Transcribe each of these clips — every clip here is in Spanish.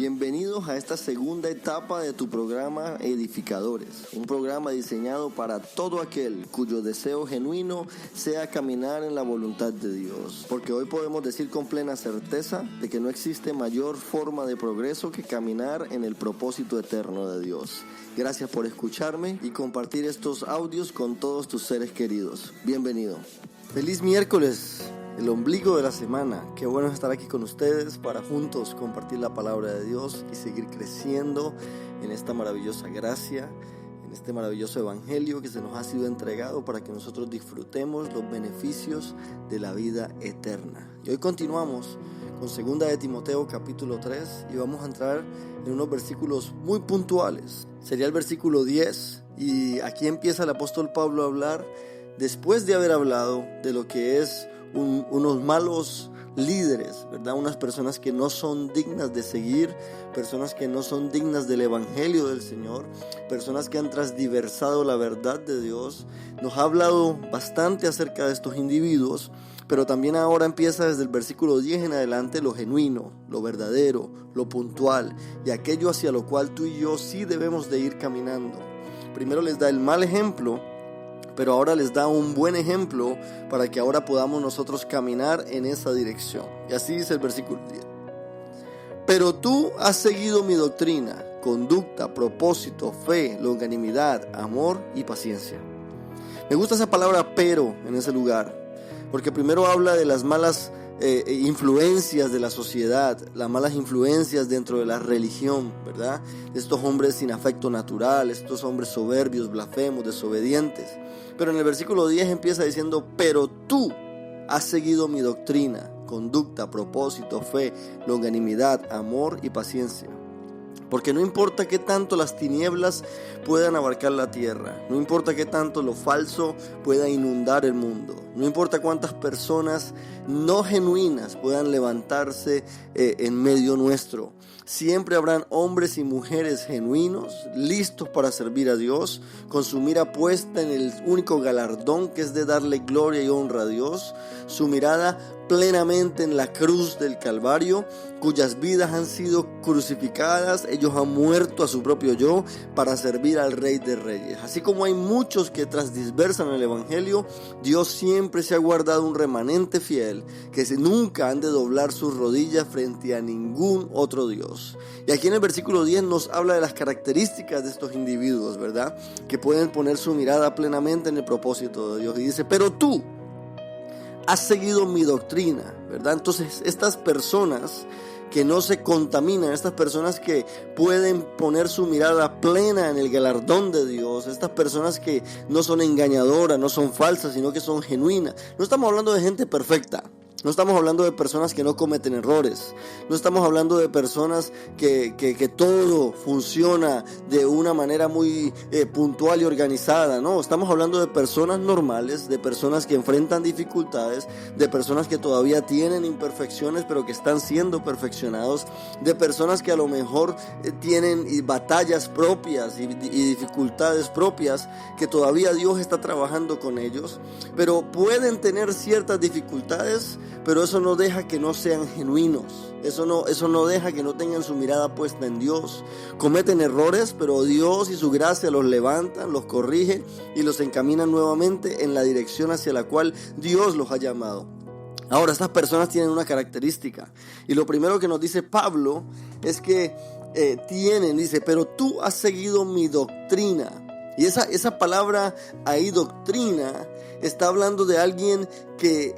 Bienvenidos a esta segunda etapa de tu programa Edificadores, un programa diseñado para todo aquel cuyo deseo genuino sea caminar en la voluntad de Dios, porque hoy podemos decir con plena certeza de que no existe mayor forma de progreso que caminar en el propósito eterno de Dios. Gracias por escucharme y compartir estos audios con todos tus seres queridos. Bienvenido. Feliz miércoles. El ombligo de la semana. Qué bueno estar aquí con ustedes para juntos compartir la palabra de Dios y seguir creciendo en esta maravillosa gracia, en este maravilloso evangelio que se nos ha sido entregado para que nosotros disfrutemos los beneficios de la vida eterna. Y hoy continuamos con 2 de Timoteo capítulo 3 y vamos a entrar en unos versículos muy puntuales. Sería el versículo 10 y aquí empieza el apóstol Pablo a hablar después de haber hablado de lo que es unos malos líderes, ¿verdad? Unas personas que no son dignas de seguir, personas que no son dignas del evangelio del Señor, personas que han transdiversado la verdad de Dios. Nos ha hablado bastante acerca de estos individuos, pero también ahora empieza desde el versículo 10 en adelante lo genuino, lo verdadero, lo puntual y aquello hacia lo cual tú y yo sí debemos de ir caminando. Primero les da el mal ejemplo, pero ahora les da un buen ejemplo para que ahora podamos nosotros caminar en esa dirección. Y así dice el versículo 10. Pero tú has seguido mi doctrina, conducta, propósito, fe, longanimidad, amor y paciencia. Me gusta esa palabra pero en ese lugar, porque primero habla de las malas influencias de la sociedad, las malas influencias dentro de la religión, ¿verdad? De estos hombres sin afecto natural, estos hombres soberbios, blasfemos, desobedientes. Pero en el versículo 10 empieza diciendo, pero tú has seguido mi doctrina, conducta, propósito, fe, longanimidad, amor y paciencia. Porque no importa qué tanto las tinieblas puedan abarcar la tierra, no importa qué tanto lo falso pueda inundar el mundo, no importa cuántas personas no genuinas puedan levantarse en medio nuestro, siempre habrán hombres y mujeres genuinos, listos para servir a Dios, con su mira puesta en el único galardón que es de darle gloria y honra a Dios, su mirada plenamente en la cruz del Calvario, cuyas vidas han sido crucificadas. Ellos han muerto a su propio yo para servir al Rey de Reyes. Así como hay muchos que transdisversan el evangelio, Dios siempre se ha guardado un remanente fiel que nunca han de doblar sus rodillas frente a ningún otro Dios. Y aquí en el versículo 10 nos habla de las características de estos individuos, ¿verdad? Que pueden poner su mirada plenamente en el propósito de Dios. Y dice, pero tú has seguido mi doctrina, ¿verdad? Entonces estas personas que no se contaminan, estas personas que pueden poner su mirada plena en el galardón de Dios, estas personas que no son engañadoras, no son falsas, sino que son genuinas. No estamos hablando de gente perfecta. No estamos hablando de personas que no cometen errores. No estamos hablando de personas que todo funciona de una manera muy puntual y organizada. No, estamos hablando de personas normales, de personas que enfrentan dificultades, de personas que todavía tienen imperfecciones pero que están siendo perfeccionados, de personas que a lo mejor tienen batallas propias y dificultades propias que todavía Dios está trabajando con ellos, pero pueden tener ciertas dificultades, pero eso no deja que no sean genuinos, eso no deja que no tengan su mirada puesta en Dios. Cometen errores, pero Dios y su gracia los levantan, los corrigen y los encaminan nuevamente en la dirección hacia la cual Dios los ha llamado. Ahora, estas personas tienen una característica, y lo primero que nos dice Pablo es que dice, pero tú has seguido mi doctrina. Y esa palabra ahí, doctrina, está hablando de alguien que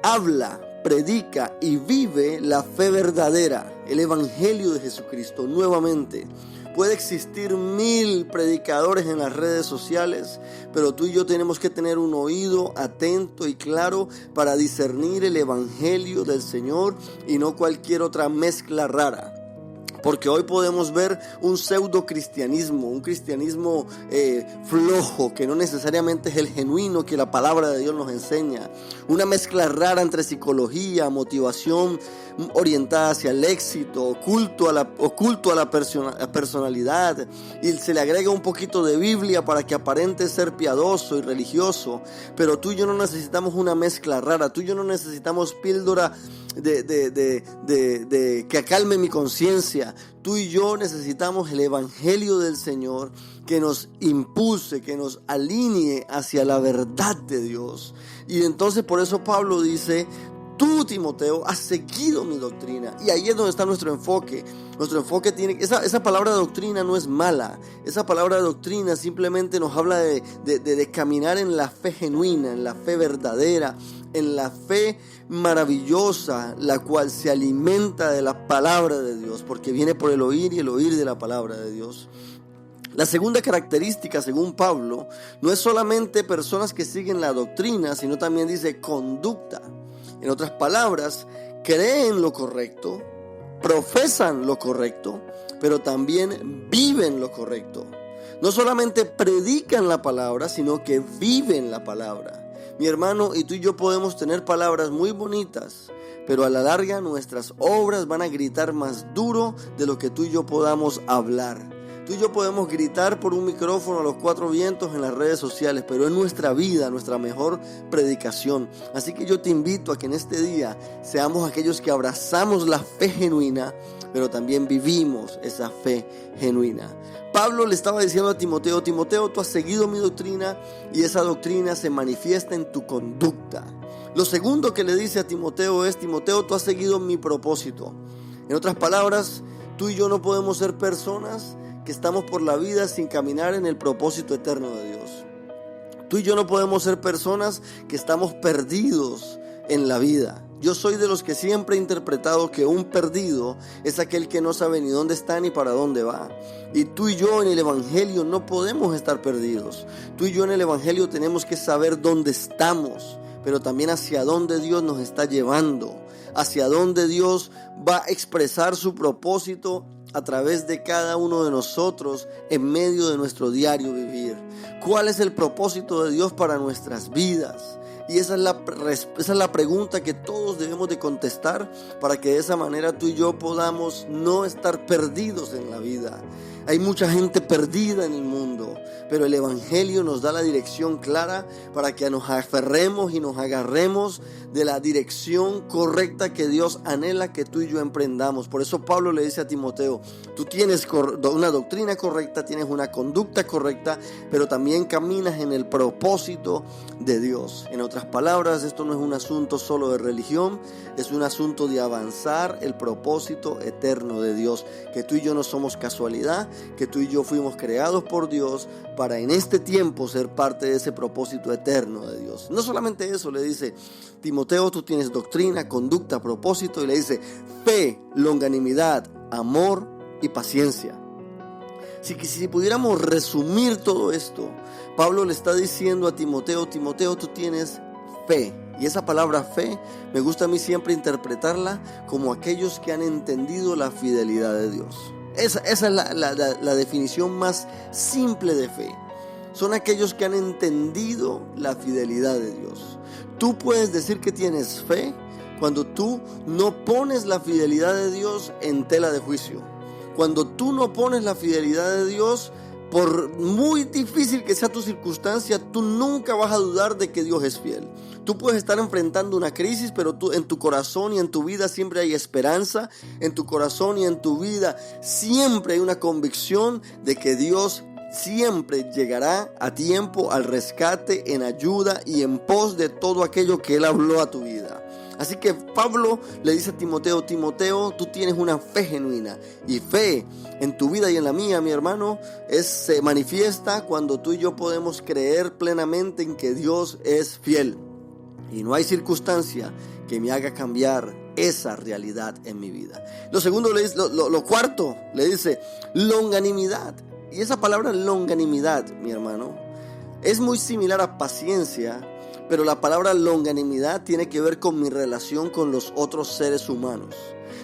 habla, predica y vive la fe verdadera, el evangelio de Jesucristo. Nuevamente, puede existir 1000 predicadores en las redes sociales, pero tú y yo tenemos que tener un oído atento y claro para discernir el evangelio del Señor y no cualquier otra mezcla rara. Porque hoy podemos ver un pseudo cristianismo, un cristianismo flojo, que no necesariamente es el genuino que la palabra de Dios nos enseña. Una mezcla rara entre psicología, motivación orientada hacia el éxito, oculto a la personalidad, y se le agrega un poquito de Biblia para que aparente ser piadoso y religioso. Pero tú y yo no necesitamos una mezcla rara, tú y yo no necesitamos píldora de que acalme mi conciencia. vida. Tú y yo necesitamos el evangelio del Señor que nos impulse, que nos alinee hacia la verdad de Dios. Y entonces por eso Pablo dice: tú, Timoteo, has seguido mi doctrina. Y ahí es donde está nuestro enfoque. Nuestro enfoque tiene... Esa palabra doctrina no es mala. Esa palabra doctrina simplemente nos habla de caminar en la fe genuina, en la fe verdadera, en la fe maravillosa, la cual se alimenta de la palabra de Dios, porque viene por el oír y el oír de la palabra de Dios. La segunda característica, según Pablo, no es solamente personas que siguen la doctrina, sino también dice conducta. En otras palabras, creen lo correcto, profesan lo correcto, pero también viven lo correcto. No solamente predican la palabra, sino que viven la palabra. Mi hermano, y tú y yo podemos tener palabras muy bonitas, pero a la larga nuestras obras van a gritar más duro de lo que tú y yo podamos hablar. Tú y yo podemos gritar por un micrófono a los cuatro vientos en las redes sociales, pero es nuestra vida, nuestra mejor predicación. Así que yo te invito a que en este día seamos aquellos que abrazamos la fe genuina, pero también vivimos esa fe genuina. Pablo le estaba diciendo a Timoteo: Timoteo, tú has seguido mi doctrina y esa doctrina se manifiesta en tu conducta. Lo segundo que le dice a Timoteo es: Timoteo, tú has seguido mi propósito. En otras palabras, tú y yo no podemos ser personas que estamos por la vida sin caminar en el propósito eterno de Dios. Tú y yo no podemos ser personas que estamos perdidos en la vida. Yo soy de los que siempre he interpretado que un perdido es aquel que no sabe ni dónde está ni para dónde va. Y tú y yo en el evangelio no podemos estar perdidos. Tú y yo en el evangelio tenemos que saber dónde estamos, pero también hacia dónde Dios nos está llevando, hacia dónde Dios va a expresar su propósito a través de cada uno de nosotros en medio de nuestro diario vivir. ¿Cuál es el propósito de Dios para nuestras vidas? Y esa es la pregunta que todos debemos de contestar para que de esa manera tú y yo podamos no estar perdidos en la vida. Hay mucha gente perdida en el mundo, pero el evangelio nos da la dirección clara para que nos aferremos y nos agarremos de la dirección correcta que Dios anhela que tú y yo emprendamos. Por eso Pablo le dice a Timoteo: tú tienes una doctrina correcta, tienes una conducta correcta, pero también caminas en el propósito de Dios. En otras palabras, esto no es un asunto solo de religión, es un asunto de avanzar el propósito eterno de Dios, que tú y yo no somos casualidad, que tú y yo fuimos creados por Dios para en este tiempo ser parte de ese propósito eterno de Dios. No solamente eso, le dice: Timoteo, tú tienes doctrina, conducta, propósito, y le dice fe, longanimidad, amor y paciencia. Si pudiéramos resumir todo esto, Pablo le está diciendo a Timoteo: Timoteo, tú tienes fe. Y esa palabra fe me gusta a mí siempre interpretarla como aquellos que han entendido la fidelidad de Dios. Esa es la definición más simple de fe. Son aquellos que han entendido la fidelidad de Dios. Tú puedes decir que tienes fe cuando tú no pones la fidelidad de Dios en tela de juicio. Cuando tú no pones la fidelidad de Dios, por muy difícil que sea tu circunstancia, tú nunca vas a dudar de que Dios es fiel. Tú puedes estar enfrentando una crisis, pero tú, en tu corazón y en tu vida siempre hay esperanza. En tu corazón y en tu vida siempre hay una convicción de que Dios siempre llegará a tiempo al rescate, en ayuda y en pos de todo aquello que Él habló a tu vida. Así que Pablo le dice a Timoteo: Timoteo, tú tienes una fe genuina. Y fe en tu vida y en la mía, mi hermano, se manifiesta cuando tú y yo podemos creer plenamente en que Dios es fiel. Y no hay circunstancia que me haga cambiar esa realidad en mi vida. Lo cuarto, le dice longanimidad. Y esa palabra longanimidad, mi hermano, es muy similar a paciencia, pero la palabra longanimidad tiene que ver con mi relación con los otros seres humanos.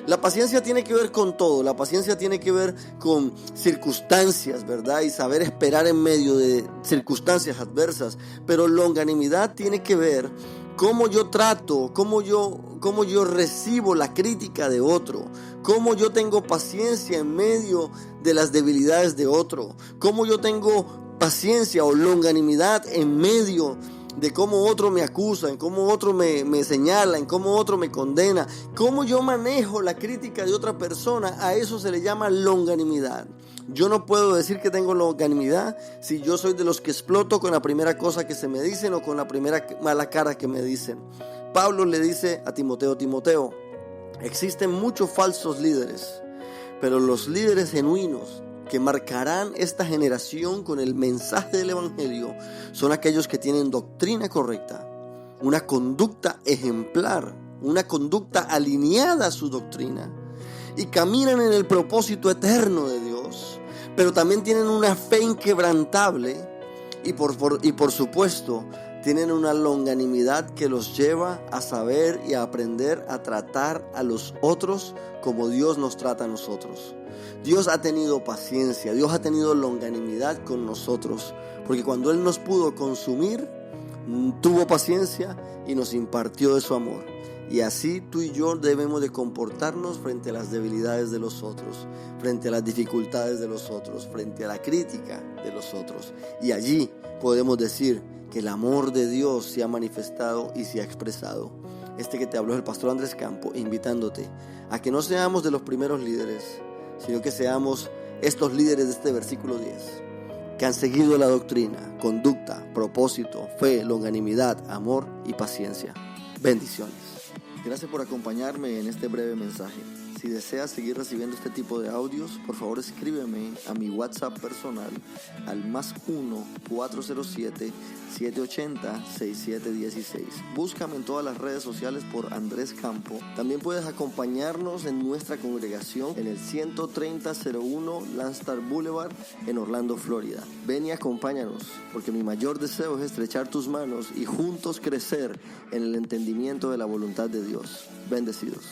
La paciencia tiene que ver con todo. La paciencia tiene que ver con circunstancias, ¿verdad? Y saber esperar en medio de circunstancias adversas. Pero longanimidad tiene que ver cómo yo trato, cómo yo recibo la crítica de otro, cómo yo tengo paciencia en medio de las debilidades de otro, cómo yo tengo paciencia o longanimidad en medio de cómo otro me acusa, en cómo otro me señala, en cómo otro me condena, cómo yo manejo la crítica de otra persona, a eso se le llama longanimidad. Yo no puedo decir que tengo longanimidad si yo soy de los que exploto con la primera cosa que se me dicen o con la primera mala cara que me dicen. Pablo le dice a Timoteo, existen muchos falsos líderes, pero los líderes genuinos que marcarán esta generación con el mensaje del Evangelio son aquellos que tienen doctrina correcta, una conducta ejemplar, una conducta alineada a su doctrina y caminan en el propósito eterno de Dios, pero también tienen una fe inquebrantable y por supuesto tienen una longanimidad que los lleva a saber y a aprender a tratar a los otros como Dios nos trata a nosotros. Dios ha tenido paciencia, Dios ha tenido longanimidad con nosotros, porque cuando Él nos pudo consumir, tuvo paciencia y nos impartió de su amor. Y así tú y yo debemos de comportarnos frente a las debilidades de los otros, frente a las dificultades de los otros, frente a la crítica de los otros. Y allí podemos decir que el amor de Dios se ha manifestado y se ha expresado. Este que te habló es el pastor Andrés Campo, invitándote a que no seamos de los primeros líderes, sino que seamos estos líderes de este versículo 10, que han seguido la doctrina, conducta, propósito, fe, longanimidad, amor y paciencia. Bendiciones. Gracias por acompañarme en este breve mensaje. Si deseas seguir recibiendo este tipo de audios, por favor escríbeme a mi WhatsApp personal al +1 407 780 6716. Búscame en todas las redes sociales por Andrés Campo. También puedes acompañarnos en nuestra congregación en el 13001 Landstar Boulevard en Orlando, Florida. Ven y acompáñanos, porque mi mayor deseo es estrechar tus manos y juntos crecer en el entendimiento de la voluntad de Dios. Bendecidos.